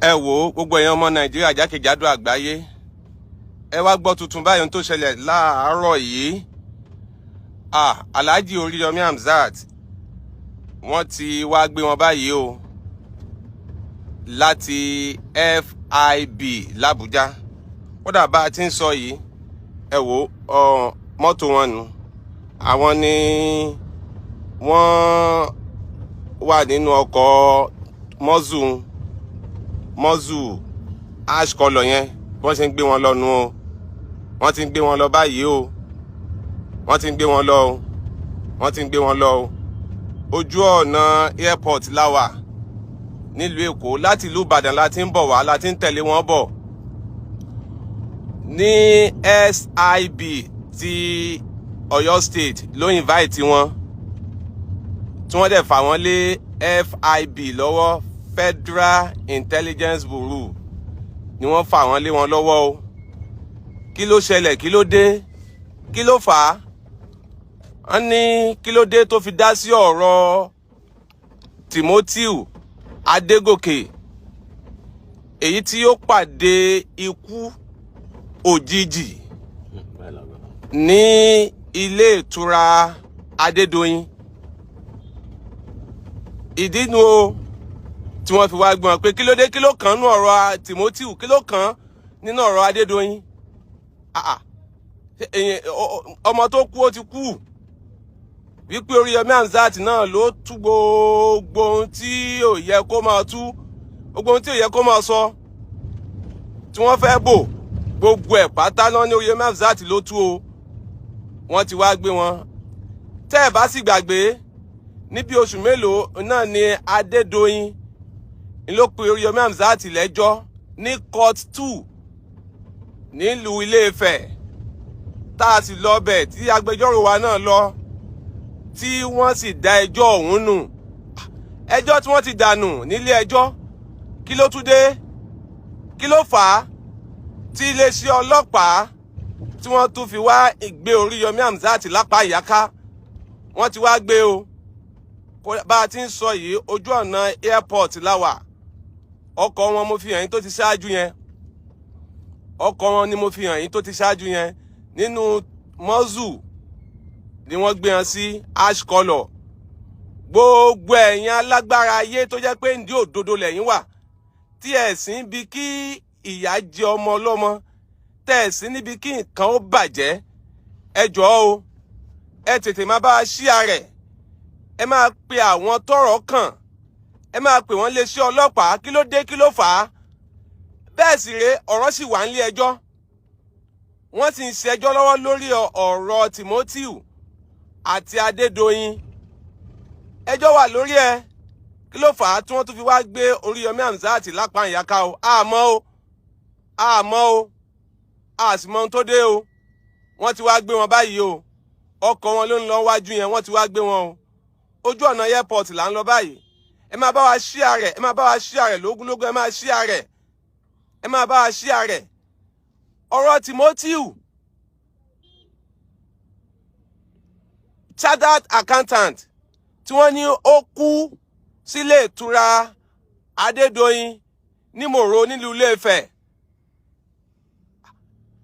ẹ wò ó gbogbo èèyàn ọmọ nàìjíríà jákèjádò àgbáyé ẹ wá gbọ́ tuntun báyìí tó ṣẹlẹ̀ láàárọ̀ yìí. Alhaji Oriyomi Hamzat wọ́n ti wá gbé wọn báyìí o láti FIB l'Abuja. Ó dà bá a ti ń sọ yìí ẹ wò ó mọ́tò wọn nù àwọn ni wọ́n wà nínú ọkọ̀ mọ́zù ash color yẹn wọ́n ti ń gbé wọn lọ nù o wọ́n ti ń gbé wọn lọ báyìí o wọ́n ti ń gbé wọn lọ o wọ́n ti ń gbé wọn lọ o ojú ọ̀nà airport láwà nílùú Èkó láti ìlú Ìbàdàn láti ń bọ̀ wá láti ń tẹ̀lé wọn bọ̀ ní SIB ti Ọ̀yọ́ state ló invite wọn tí wọ́n dẹ̀ fà wọ́n lé FIB lọ́wọ́ Federal Intelligence Bureau ni wọ́n fà wọ́n lé wọn lọ́wọ́ o. Kí ló ṣẹlẹ̀, kí ló dé, kí ló fà á? Wọ́n ní kí ló dé tó fi dá sí ọ̀rọ̀ Timothy Adégòkè èyí tí ó pàdé ikú òjijì ní ilé ìtura Adedoyin. Ìdí nu o tí wọ́n fi wá gbọ́n pé kí ló dé, kí ló kàn nínú ọ̀rọ̀ Timothy, kí ló kàn nínú ọ̀rọ̀ Adedoyin. Ọmọ tó kú ó ti kú, wípé Oriyomi Hamzat náà ló tú gbogbo ohun tí ò yẹ kó máa tú, gbogbo ohun tí ò yẹ kó máa sọ tí wọ́n fẹ́ bò gbogbo ẹ̀ pátá náà ní Oriyomi Hamzat ló tú o. Wọ́n ti wá gbé wọn. Tẹ́ ẹ̀ bá sì gbàgbé níbi oṣù mélòó náà ni Adedoyin ló pe Oriyomi Hamzat lẹ́jọ́ ní court 2 nílùú Ilé-Ifẹ̀ tá a sì lọ bẹ̀ tí agbẹjọ́rò wa náà lọ tí wọ́n sì dá ẹjọ́ ọ̀hún nù. Ẹjọ́ tí wọ́n ti dànù nílé ẹjọ́ kí ló tún dé, kí ló fà á tí iléeṣẹ́ ọlọ́pàá tí wọ́n tún fi wá gbé Oriyomi Hamzat lápá ìyáká. Wọ́n ti wá gbé o bá a ti ń sọ yìí ojú ọ̀nà airport láwà. Ọkọ̀ wọn mo fi hàn yín tó ti ṣáájú yẹn, ọkọ̀ wọn ni mo fi hàn yín tó ti ṣáájú yẹn nínú mọ́zù ni wọ́n gbé hàn sí ash color. Gbogbo ẹ̀yin alágbára ayé tó jẹ́ pé ndí òdodo lẹ́yìn wà tí ẹ̀sìn bí kí ìyà jẹ ọmọ ọlọ́mọ tẹ̀sí níbi kí nǹkan ó bàjẹ́, ẹ jọ̀ọ́ o ẹ tètè máa bá a share rẹ̀, ẹ máa pe àwọn tọ́rọ̀ kàn, ẹ máa pè wọ́n léṣẹ́ ọlọ́pàá. Kí ló dé, kí ló fà á? Bẹ́ẹ̀ sì rèé ọ̀rọ̀ sì wà nílé ẹjọ́, wọ́n sì ń ṣẹjọ́ lọ́wọ́ lórí ọ̀rọ̀ Timothy àti Adedoyin. Ẹjọ́ wà lórí ẹ̀. Kí ló fà á tí wọ́n tún fi wá gbé Oriyomi Hamzat lápá ìyáká o? Àmọ́ o àsìmọ́ ohun tó dé o. Wọ́n ti wá gbé wọn báyìí o. Ọkọ̀ wọn ló ń lọ wájú yẹn, wọ́n ti wá gbé wọn o. Ojú ọ̀nà airport là ń lọ báyìí. Ẹ máa bá wa share rẹ̀, ẹ máa bá wa share rẹ̀ lógúnlógún, ẹ máa share rẹ̀, ẹ máa bá wa share rẹ̀. Ọ̀rọ̀ Timothy chartered accountant tí wọ́n ní ó kú sílé ìtura Adedoyin ní Mòró nílùú Ilé-Ifẹ̀,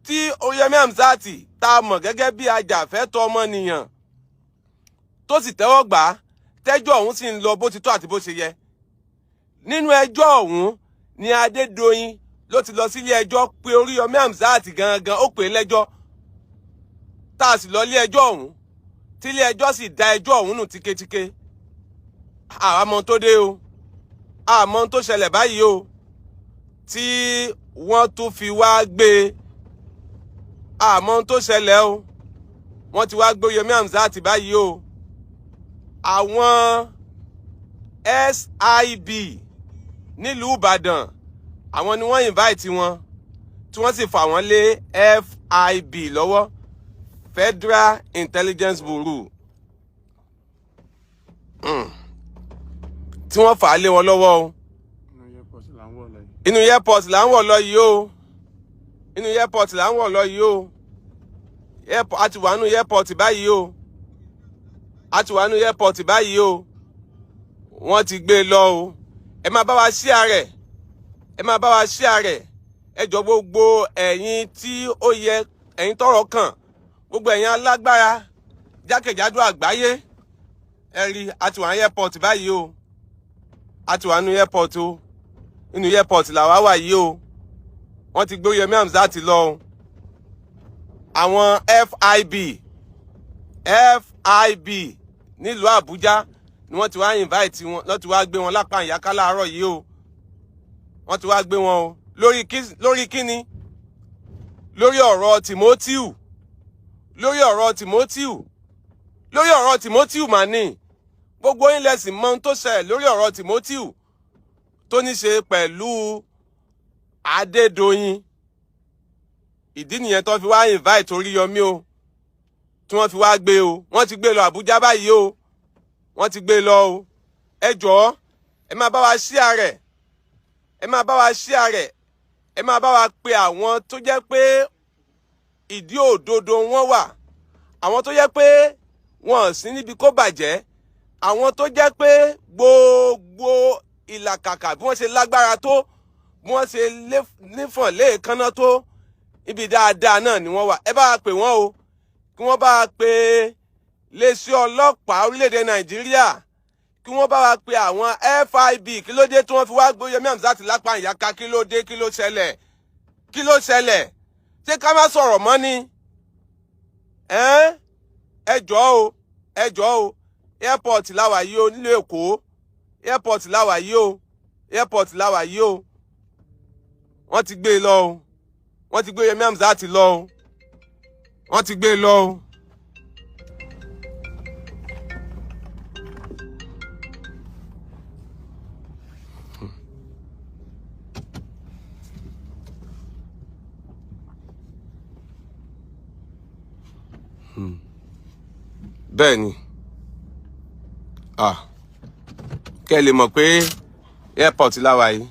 tí Oriyomi Hamzat tá a mọ̀ gẹ́gẹ́ bí ajàfẹ́tọ̀ọ́ ọmọnìyàn tó sì tẹ́wọ́ gbà á, tẹ́jọ́ ọ̀hún sì ń lọ bó ti tọ́ àti bó ṣe yẹ. Nínú ẹjọ́ ọ̀hún ni Adedoyin ló ti lọ sílé ẹjọ́ pé Oriyomi Hamzat gangan ó pè é lẹ́jọ́ tá a sì lọ ilé ẹjọ́ ọ̀hún tí ilé ẹjọ́ sì dá ẹjọ́ ọ̀hún nù tíketíke. Àmọ́ tó dé o, àmọ́ tó ṣẹlẹ̀ báyìí o tí wọ́n tún fi wá gbé, àmọ́ tó ṣẹlẹ̀ o, wọ́n ti wá gbé Oriyomi Hamzat báyìí o. Àwọn SIB nílùú Ìbàdàn àwọn ni wọ́n invite wọn tí wọ́n sì fà wọ́n lé FIB lọ́wọ́ Federal Intelligence Bureau tí wọ́n fà á lé wọn lọ́wọ́ o. Inú airport là ń wọ̀ lọ yìí o, inú airport là ń wọ̀ lọ yìí o. A ti wà nínú airport báyìí o, a ti wà nínú airport báyìí o. Wọ́n ti gbé lọ o. Ẹ máa bá wa share rẹ̀, ẹ máa bá wa share rẹ̀. Ẹ jọ̀ọ́ gbogbo ẹ̀yin tí ó yẹ, ẹ̀yin tọ́rọ̀ kàn, gbogbo ẹ̀yin alágbára jákèjádò àgbáyé. Ẹ rí, a ti wà ní airport báyìí o. A ti wà ní airport o. Inú airport làwa wà yìí o. Wọ́n ti gbé Oriyomi Hamzat lọ o. Àwọn FIB nílùú Àbújá ni wọ́n ti wá invite wọn, lọ́ ti wá gbé wọn lápá ìyáká láàárọ̀ yìí o. Wọ́n ti wá gbé wọn o. Lórí kíni? Lórí ọ̀rọ̀ Timothy. Lórí ọ̀rọ̀ Timothy mà ní. Gbogbo yín lẹ sì mọ ohun tó ṣẹlẹ̀ lórí ọ̀rọ̀ Timothy tó ní ṣe pẹ̀lú Adedoyin. Ìdí nìyẹn tó fi wá invite Oriyomi o. Tí wọ́n fi wá gbé o. Wọ́n ti gbé lọ Àbújá báyìí o. Wọ́n ti gbé lọ o. Ẹ jọ̀ọ́, ẹ máa bá wa share rẹ̀. Ẹ máa bá wa share rẹ̀. Ẹ máa bá wa pe àwọn tó jẹ́ pé ìdí òdodo wọn wà. Àwọn tó jẹ́ pé wọn sí níbi kó bàjẹ́. Àwọn tó jẹ́ pé gbogbo ìlàkàkà bí wọ́n ṣe lágbára tó, bí wọ́n ṣe nífọ̀n léèkánná tó, ibi dáadáa náà ni wọ́n wà. Ẹ bá wa pè wọ́n o. Kí wọ́n bá wa pe iléeṣẹ́ ọlọ́pàá orílẹ̀-èdè Nàìjíríà. Kí wọ́n bá wa pe àwọn FIB. Kí ló dé tí wọ́n fi wá gbé Oriyomi Hamzat lápá ìyáká? Kí ló dé? Kí ló ṣẹlẹ̀? Kí ló ṣẹlẹ̀? Ṣé ká má sọ̀rọ̀ mọ́ ni? Ẹ jọ̀ọ́ o. Ẹ jọ̀ọ́ o. Airport la wà yìí o, nílùú Èkó. Airport la wà yìí o. Airport la wà yìí o. Wọ́n ti gbé lọ o. Wọ́n ti gbé Oriyomi Hamzat lọ o. Wọ́n ti gbé lọ o. Bẹ́ẹ̀ ni. Kẹ́ lè mọ̀ pé airport la wà yìí.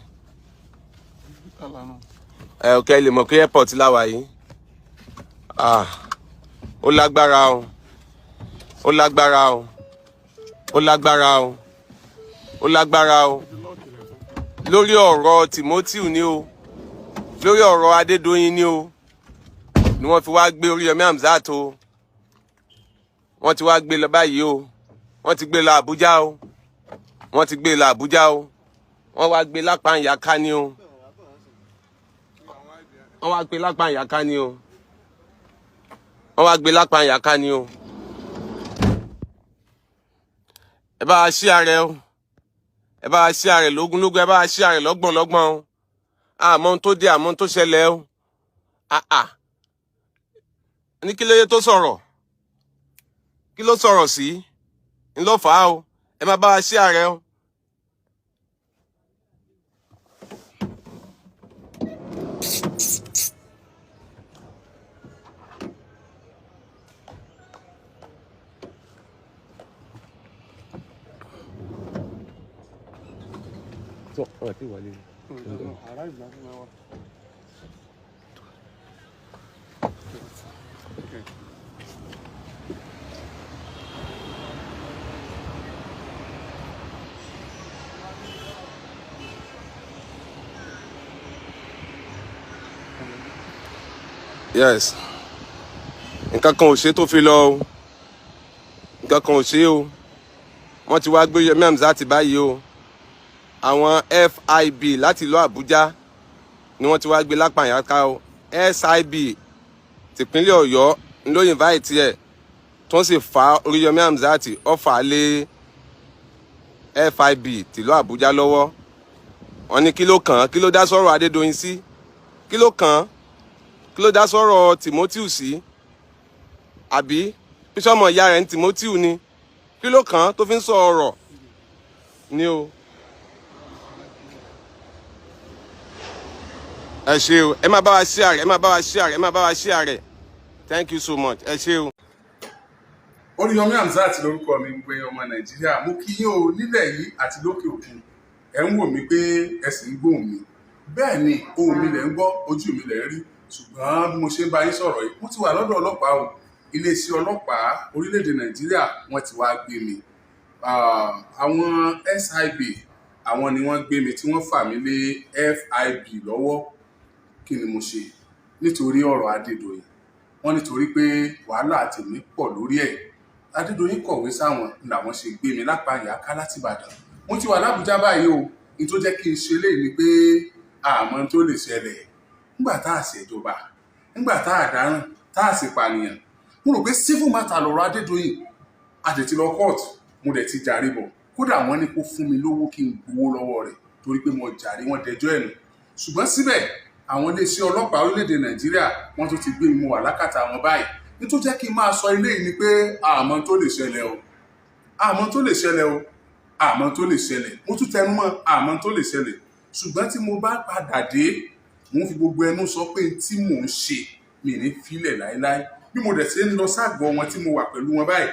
Kẹ́ lè mọ̀ pé airport la wà yìí. Ó lágbára o. Ó lágbára o. Ó lágbára o. Ó lágbára o. Lórí ọ̀rọ̀ Timothy ni o. Lórí ọ̀rọ̀ Adedoyin ni o. Ni wọ́n fi wá gbé Oriyomi Hamzat o. Wọ́n ti wá gbé lọ báyìí o. Wọ́n ti gbé lọ Àbújá o. Wọ́n ti gbé lọ Àbújá o. Wọ́n wá gbé lápá ìyáká ni o. Wọ́n wá gbé lápá ìyáká ni o. Wọ́n wá gbé lápá ìyáká ni o. Ẹ bá wa share rẹ̀ o. Ẹ bá wa share rẹ̀ lógúnlógún. Ẹ bá wa share rẹ̀ lọ́gbọ̀nlọ́gbọ̀n o. Àmọ́ ohun tó dé, àmọ́ ohun tó ṣẹlẹ̀ o. Ní kí ló yẹ tó sọ̀rọ̀? Kí ló sọ̀rọ̀ sí? Ń lọ fà á o. Ẹ máa bá wa share rẹ̀ o. Yes. Nǹkan kan ò ṣe tó fi lọ o. Nǹkan kan ò ṣe o. Wọ́n ti wá gbé Oriyomi Hamzat báyìí o. Àwọn FIB láti ìlú Àbújá ni wọ́n ti wá gbé lápá ìyáká o. SIB tìpínlẹ̀ Ọ̀yọ́ ló invite ẹ̀ tó ń sì fa Oriyomi Hamzat ọ̀fà lé FIB tìlú Àbújá lọ́wọ́. Wọ́n ní kí ló kàn án? Kí ló dá sọ̀rọ̀ Adedoyin sí? Kí ló kàn án? Kí ló dá sọ̀rọ̀ Timothy sí? Àbí bísọ́mọ ìyá rẹ̀ ní Timothy ni? Kí ló kàn án tó fi ń sọ ọ̀rọ̀ ni o? Ẹ ṣé o. Ẹ máa bá wa share rẹ̀. Ẹ máa bá wa share rẹ̀. Ẹ máa bá wa share rẹ̀. Thank you so much. Ẹ ṣé o. Oriyomi Hamzat lórúkọ mi, gbogbo ẹ̀yin ọmọ Nàìjíríà. Mo kí yín o nílẹ̀ yìí àti lókè òkun. Ẹ ń wò mí pé ẹ sì ń gbóhùn mi. Bẹ́ẹ̀ ni ohùn mi lẹ̀ ń gbọ́, ojú mi lẹ̀ ń rí. Ṣùgbọ́n bí mo ṣe ń bá yín sọ̀rọ̀ yìí, mo ti wà lọ́dọ̀ ọlọ́pàá o. Iléeṣẹ́ ọlọ́pàá orílẹ̀-èdè Nàìjíríà wọ́n ti wá gbé mi. Àwọn SIB àwọn ni wọ́n gbé mi tí wọ́n fà mí lé FIB lọ́wọ́. Kí ni mo ṣe? Nítorí ọ̀rọ̀ Adedoyin. Wọ́n nítorí pé wàhálà tèmi pọ̀ lórí ẹ̀. Adedoyin kọ̀wé sáwọn làwọn ṣe gbé mi lápá ìyáká láti Ìbàdàn. Mo ti wà l'Ábùjá báyìí o. Ní tó jẹ́ kí n ṣe léyìí ni pé àmọ́ tó lè ṣẹlẹ̀ nígbà tá a ṣèjọba, nígbà tá a dáràn, tá a sì pànìyàn. Mo rò pé civil matter lọ̀rọ̀ Adedoyin. A dẹ̀ ti lọ court, mo dẹ̀ ti jàre bọ̀. Kódà wọ́n ní kó fún mi lówó kí n gbowó lọ́wọ́ rẹ̀ torí pé mo jàre, wọ́n dẹjọ́ ẹ̀ nù. Ṣùgbọ́n síbẹ̀ àwọn iléeṣẹ́ ọlọ́pàá orílẹ̀-èdè Nàìjíríà wọ́n tó ti gbé mi, mo wà lákàtà wọn báyìí. Ní tó jẹ́ kí n máa sọ eléyìí ni pé àmọ́ tó lè ṣẹlẹ̀ o, àmọ́ tó lè ṣẹlẹ̀ o, àmọ́ tó lè ṣẹlẹ̀. Mo tún tẹnu mọ́ àmọ́ tó lè ṣẹlẹ̀. Ṣùgbọ́n tí mo bá padà dé, mo fi gbogbo ẹnu sọ pé tí mò ń ṣe mi ní fílẹ̀ láéláé. Bí mo dẹ̀ ṣe ń lọ ságọ́ wọn tí mo wà pẹ̀lú wọn báyìí,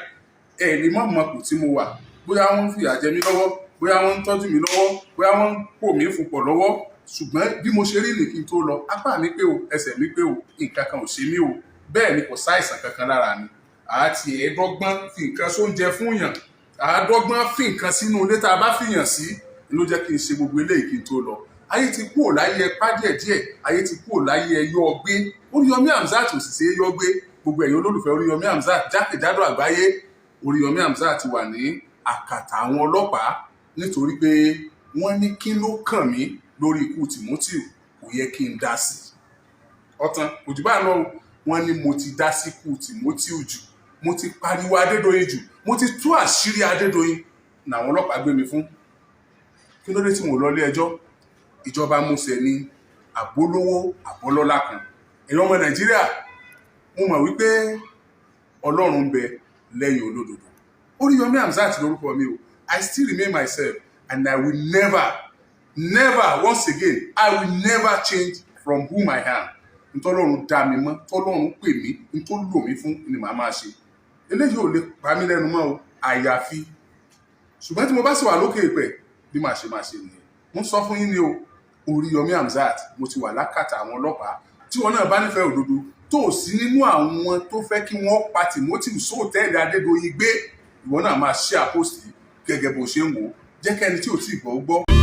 lè má mọ̀ kù tí mo wà. Bóyá wọ́n ń fìyà jẹ mí lọ́wọ́, bóyá wọ́n ń tọ́jú mi lọ́wọ́, bóyá wọ́n ń pò mí fún pọ̀ lọ́wọ́. Ṣùgbọ́n bí mo ṣe rí ní kí n tó lọ, apá mi pé o, ẹsẹ̀ mi pé o, nǹkan kan ò ṣe mí o. Bẹ́ẹ̀ ni kò sáìsàn kankan lára mi. Àti ẹ̀ẹ́dọ́gbọ́n fi nǹkan sóúnjẹ fún yàn, àádọ́gbọ́n fi nǹkan sínú ilé tá a bá fìyàn sí ló jẹ́ kí n ṣe gbogbo eléyìí kí n tó lọ. Ayé ti kúrò láyé ẹpá díẹ̀díẹ̀, ayé ti kúrò láyé ẹyọ ọgbé. Oriyomi Hamzat ò sì ṣe é yọ gbé. Gbogbo ẹ̀yin olólùfẹ́ Oriyomi Hamzat jákèjádò àgbáyé, Oriyomi Hamzat ti wà ní àkàtà àwọn ọlọ́pàá nítorí pé wọ́n ní kí ló kàn mí lórí ikú Timothy, kò yẹ kí n dá sí. Ọ̀tán kò jù bá lọ, wọ́n ní mo ti dá sí ikú Timothy jù, mo ti pariwo Adedoyin jù, mo ti tú àṣírí Adedoyin làwọn ọlọ́pàá gbé mi fún. Kí ló dé tí mo lọ ilé ẹjọ́? Ìjọba Músẹ̀ ní àbólówó àbọ́lọ́lá kan. Ẹ̀yin ọmọ Nàìjíríà, mo mọ̀ wípé Ọlọ́run ń bẹ lẹ́yìn olódodo. Oriyomi Hamzat lórúkọ mi o. I still remain myself and I will never once again, I will never change from whom I am. Ntọ́lọ́run dá mi mọ́, tọ́lọ́run pè mí, ntó lò mí fún ni màá máa ṣe. Eléyìí ò lè pa mí lẹ́nu mọ́ o, àyàfi. Ṣùgbọ́n tí mo bá sì wà lókè ìpẹ̀, bí màá ṣe nìyẹn. Mo sọ fún yín ni o, Oriyomi Hamzat, mo ti wà lákàtà àwọn ọlọ́pàá. Tí wọn náà bá nífẹ̀ẹ́ òdodo, tó sí nínú àwọn tó fẹ́ kí wọ́n pa Timothy sóòtẹ́ẹ̀lì Adedoyin gbé, ìwọ náà máa share post gẹ́gẹ́ bó ṣe ń wò. Jẹ́ kẹ́ni tí ò tí ì gbọ́ gbọ́.